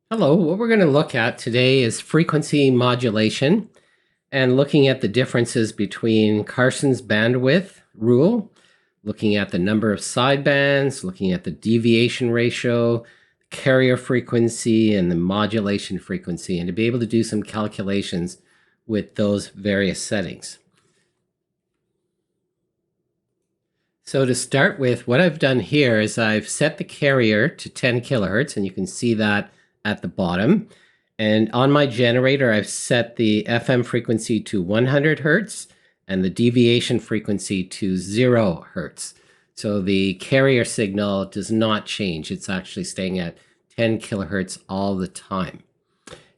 Hello, what we're going to look at today is frequency modulation and looking at the differences between Carson's bandwidth rule, looking at the number of sidebands, looking at the deviation ratio, carrier frequency, and the modulation frequency, and to be able to do some calculations with those various settings. So to start with, what I've done here is I've set the carrier to 10 kilohertz, and you can see that at the bottom. And on my generator, I've set the FM frequency to 100 hertz and the deviation frequency to 0 hertz. So the carrier signal does not change. It's actually staying at 10 kilohertz all the time.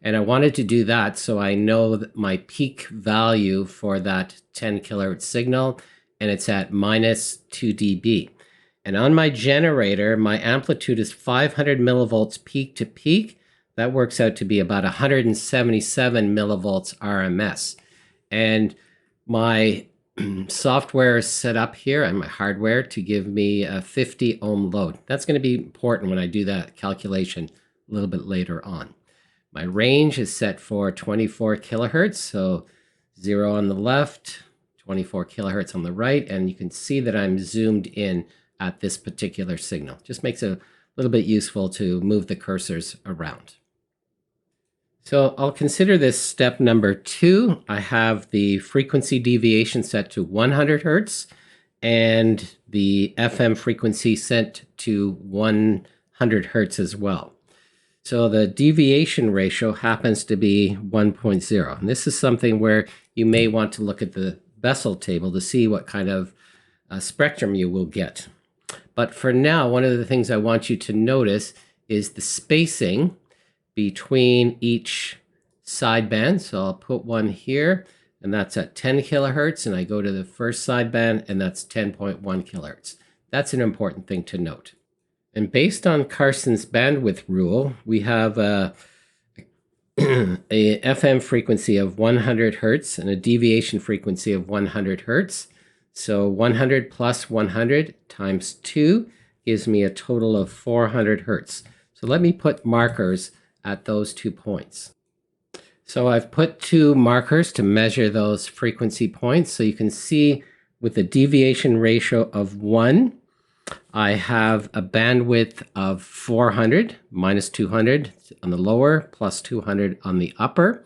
And I wanted to do that so I know that my peak value for that 10 kilohertz signal, and it's at minus 2 dB. And on my generator, my amplitude is 500 millivolts peak to peak. That works out to be about 177 millivolts RMS. And my software is set up here and my hardware to give me a 50 ohm load. That's going to be important when I do that calculation a little bit later on. My range is set for 24 kilohertz, so 0 on the left, 24 kilohertz on the right, and you can see that I'm zoomed in at this particular signal. Just makes it a little bit useful to move the cursors around. So I'll consider this step number 2. I have the frequency deviation set to 100 hertz and the FM frequency set to 100 hertz as well. So the deviation ratio happens to be 1.0. And this is something where you may want to look at the Bessel table to see what kind of spectrum you will get. But for now, one of the things I want you to notice is the spacing between each sideband. So I'll put one here, and that's at 10 kilohertz, and I go to the first sideband, and that's 10.1 kilohertz. That's an important thing to note. And based on Carson's bandwidth rule, we have a FM frequency of 100 hertz and a deviation frequency of 100 hertz. So 100 plus 100 times 2 gives me a total of 400 hertz. So let me put markers at those 2 points. So I've put 2 markers to measure those frequency points. So you can see with the deviation ratio of 1, I have a bandwidth of 400 minus 200 on the lower, plus 200 on the upper.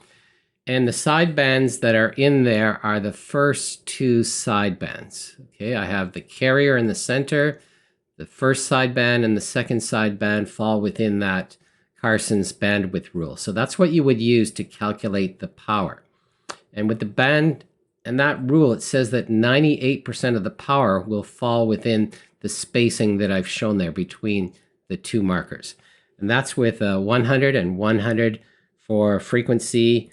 And the sidebands that are in there are the first 2 sidebands. Okay, I have the carrier in the center. The first sideband and the second sideband fall within that Carson's bandwidth rule. So that's what you would use to calculate the power. And with the band and that rule, it says that 98% of the power will fall within the spacing that I've shown there between the 2 markers. And that's with 100 and 100 for frequency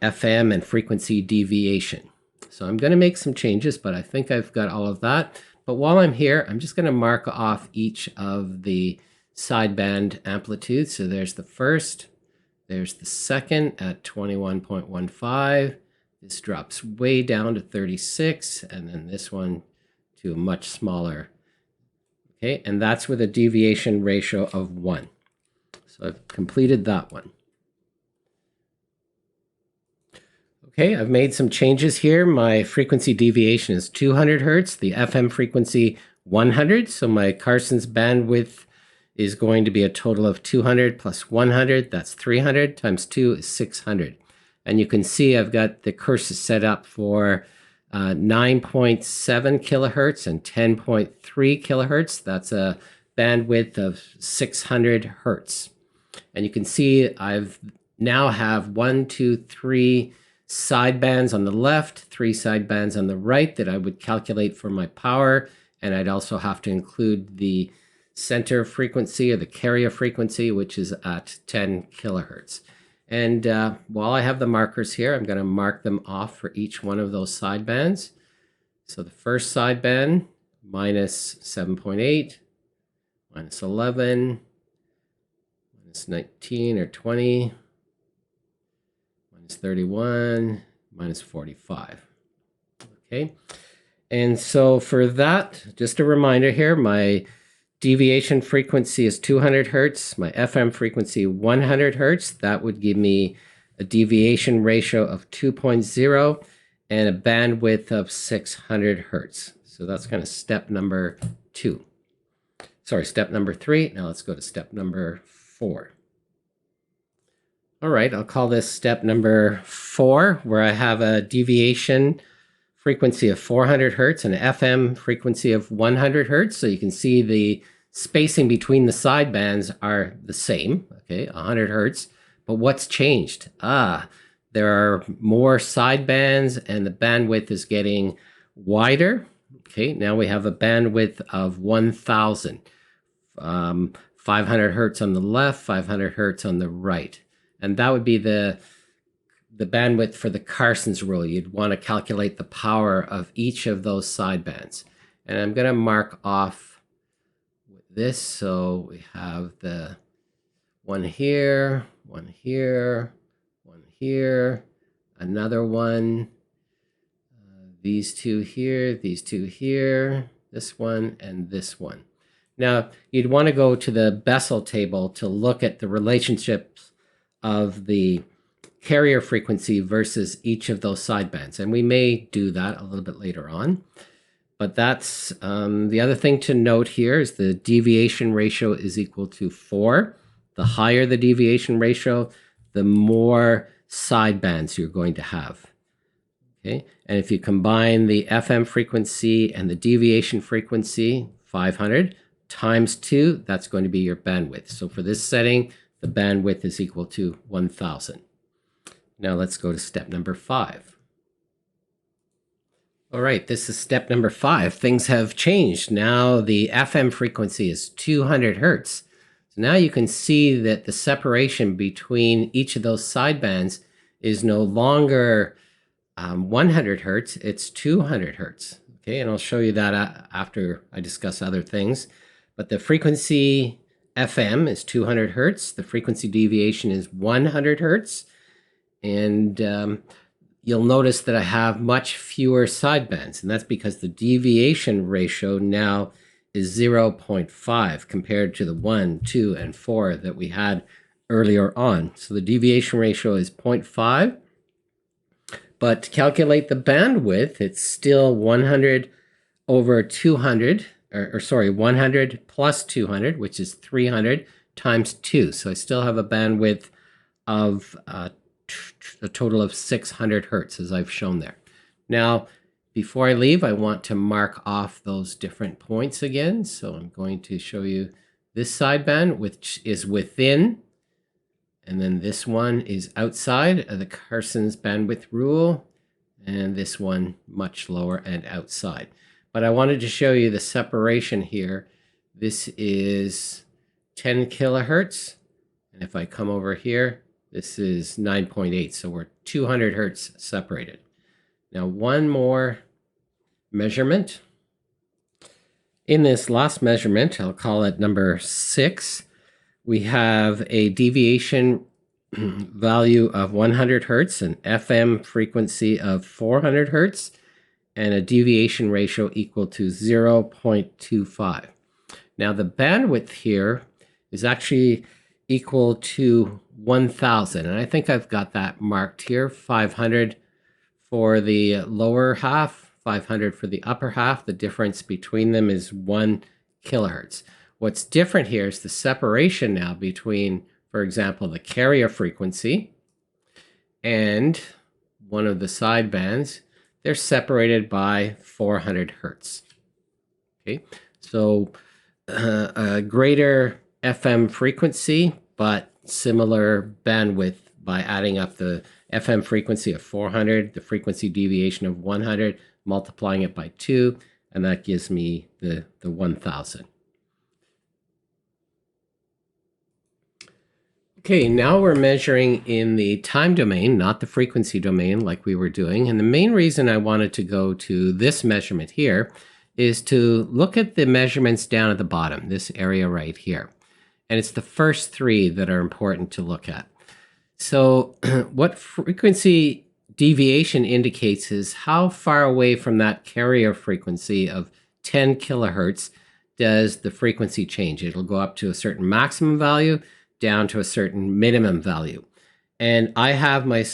FM and frequency deviation. So I'm going to make some changes, but I think I've got all of that. But while I'm here, I'm just going to mark off each of the sideband amplitudes. So there's the first, there's the second at 21.15. This drops way down to 36, and then this one to a much smaller. Okay, and that's with a deviation ratio of 1. So I've completed that one. Okay, I've made some changes here. My frequency deviation is 200 hertz, the FM frequency 100. So my Carson's bandwidth is going to be a total of 200 plus 100. That's 300 times 2 is 600. And you can see I've got the cursor set up for 9.7 kilohertz and 10.3 kilohertz. That's a bandwidth of 600 hertz. And you can see I've now have 1, 2, 3 sidebands on the left, 3 sidebands on the right that I would calculate for my power. And I'd also have to include the center frequency or the carrier frequency, which is at 10 kilohertz. And while I have the markers here, I'm going to mark them off for each one of those sidebands. So the first sideband, minus 7.8, minus 11, minus 19 or 20, minus 31, minus 45. Okay. And so for that, just a reminder here, my deviation frequency is 200 hertz, my FM frequency 100 hertz. That would give me a deviation ratio of 2.0 and a bandwidth of 600 hertz. So that's kind of step number 2. Sorry, step number 3. Now let's go to step number 4. All right, I'll call this step number 4, where I have a deviation frequency of 400 hertz and an FM frequency of 100 hertz. So you can see the spacing between the sidebands are the same, okay, 100 hertz. But what's changed? There are more sidebands and the bandwidth is getting wider. Okay, now we have a bandwidth of 1000. 500 hertz on the left, 500 hertz on the right. And that would be the bandwidth for the Carson's rule. You'd want to calculate the power of each of those sidebands. And I'm going to mark off with this. So we have the one here, one here, one here, another one, these two here, this one, and this one. Now, you'd want to go to the Bessel table to look at the relationships of the carrier frequency versus each of those sidebands. And we may do that a little bit later on. But that's the other thing to note here is the deviation ratio is equal to 4. The higher the deviation ratio, the more sidebands you're going to have. Okay, and if you combine the FM frequency and the deviation frequency, 500, times 2, that's going to be your bandwidth. So for this setting, the bandwidth is equal to 1000. Now let's go to step number 5. All right, this is step number 5. Things have changed. Now the FM frequency is 200 hertz. So now you can see that the separation between each of those sidebands is no longer 100 hertz, it's 200 hertz. Okay, and I'll show you that after I discuss other things. But the frequency FM is 200 hertz. The frequency deviation is 100 hertz. And you'll notice that I have much fewer sidebands. And that's because the deviation ratio now is 0.5 compared to the 1, 2, and 4 that we had earlier on. So the deviation ratio is 0.5. But to calculate the bandwidth, it's still 100 over 200. Or sorry, 100 plus 200, which is 300 times 2. So I still have a bandwidth of a total of 600 hertz, as I've shown there. Now, before I leave, I want to mark off those different points again. So I'm going to show you this sideband, which is within, and then this one is outside of the Carson's bandwidth rule, and this one much lower and outside. But I wanted to show you the separation here. This is 10 kilohertz. And if I come over here, this is 9.8. So we're 200 hertz separated. Now, one more measurement. In this last measurement, I'll call it number 6, we have a deviation value of 100 hertz, an FM frequency of 400 hertz, and a deviation ratio equal to 0.25. Now the bandwidth here is actually equal to 1000, and I think I've got that marked here. 500 for the lower half, 500 for the upper half. The difference between them is 1 kilohertz. What's different here is the separation now between, for example, the carrier frequency and one of the sidebands. They're separated by 400 hertz. Okay, so a greater FM frequency, but similar bandwidth by adding up the FM frequency of 400, the frequency deviation of 100, multiplying it by 2, and that gives me the 1000. Okay, now we're measuring in the time domain, not the frequency domain like we were doing. And the main reason I wanted to go to this measurement here is to look at the measurements down at the bottom, this area right here. And it's the first 3 that are important to look at. So what frequency deviation indicates is how far away from that carrier frequency of 10 kilohertz does the frequency change. It'll go up to a certain maximum value, down to a certain minimum value. And I have my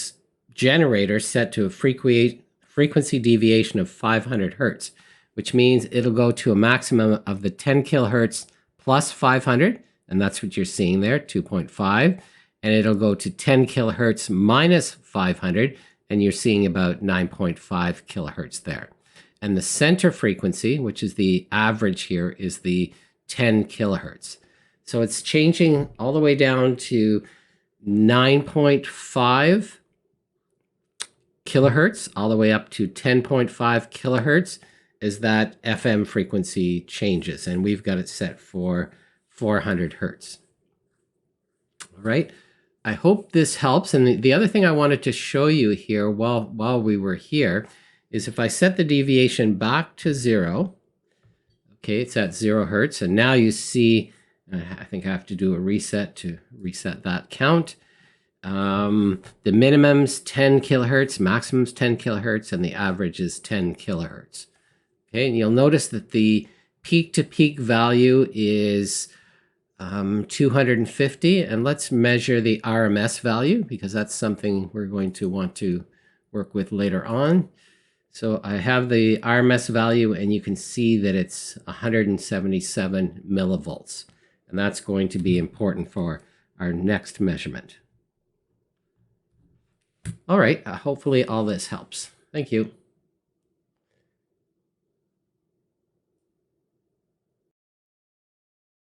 generator set to a frequency deviation of 500 hertz, which means it'll go to a maximum of the 10 kilohertz plus 500, and that's what you're seeing there, 2.5, and it'll go to 10 kilohertz minus 500, and you're seeing about 9.5 kilohertz there. And the center frequency, which is the average here, is the 10 kilohertz. So it's changing all the way down to 9.5 kilohertz, all the way up to 10.5 kilohertz as that FM frequency changes. And we've got it set for 400 hertz. All right. I hope this helps. And the other thing I wanted to show you here while we were here is if I set the deviation back to 0, okay, it's at 0 hertz. And now you see, I think I have to do a reset to reset that count. The minimum's 10 kilohertz, maximum's 10 kilohertz, and the average is 10 kilohertz. Okay, and you'll notice that the peak-to-peak value is 250, and let's measure the RMS value because that's something we're going to want to work with later on. So I have the RMS value, and you can see that it's 177 millivolts, and that's going to be important for our next measurement. All right, hopefully all this helps. Thank you.